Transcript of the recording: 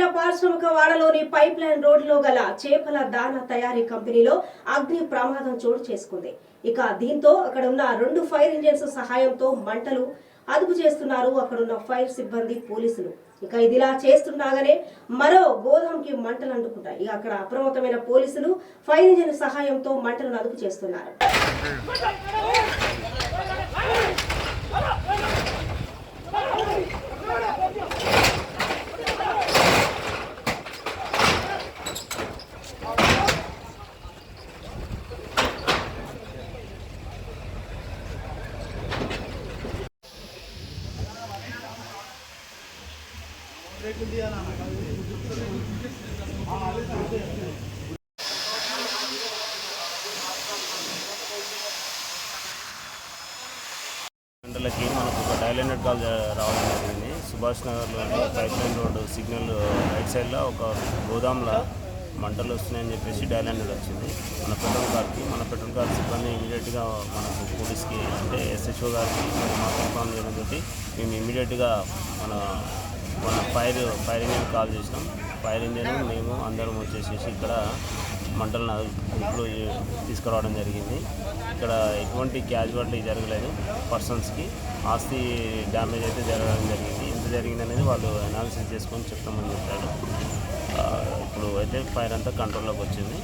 సిద్దిపేటల పారిశ్రామిక వాడలోని pipe line రోడ్డులో గల చేపల దాన తయారీ కంపెనీలో అగ్ని ప్రమాదం చోటు చేసుకుంది. ఇక దీంతో అక్కడ ఉన్న 2 ఫైర్ ఇంజిన్స్ సహాయంతో మంటలు అదుపు చేస్తున్నారు అక్కడున్న ఫైర్ సిబ్బంది, పోలీసులు. ఇక ఇదిలా చేస్తుండగానే మరో గోదాంకి మంటలు అంటుకుంటాయి. ఇక అక్కడ అప్రమత్తమైన పోలీసులు ఫైర్ ఇంజిన్ సహాయంతో మంటలను అదుపు చేస్తున్నారు. గంటలకి మనకు ఒక డైలెండెడ్ కాల్ రావడం జరిగింది. సుభాష్ నగర్లోని pipe line road signal right సైడ్లో ఒక గోదాంలో మంటలు వస్తున్నాయని చెప్పేసి డైలెండెడ్ వచ్చింది మన పెట్రోల్ కార్ సిబ్బంది ఇమీడియట్గా మనకు పోలీస్కి అంటే ఎస్హెచ్ఓ గారికి మాకు ఇన్ఫార్మ్ చేయడం తోటి మేము ఇమీడియట్గా మన ఫైర్ ఇంజిన్ కాల్ చేసినాం. ఫైర్ ఇంజిన్ మేము అందరం వచ్చేసేసి ఇక్కడ మంటలను అదుపులో తీసుకురావడం జరిగింది. ఇక్కడ ఎటువంటి క్యాజువాలిటీ జరగలేదు. పర్సన్స్కి ఆస్తి డ్యామేజ్ అయితే జరగడం జరిగింది. ఎంత జరిగింది అనేది వాళ్ళు అనాలిసిస్ చేసుకొని చెప్తామని చెప్పారు. ఇప్పుడు అయితే ఫైర్ అంతా కంట్రోల్లోకి వచ్చింది.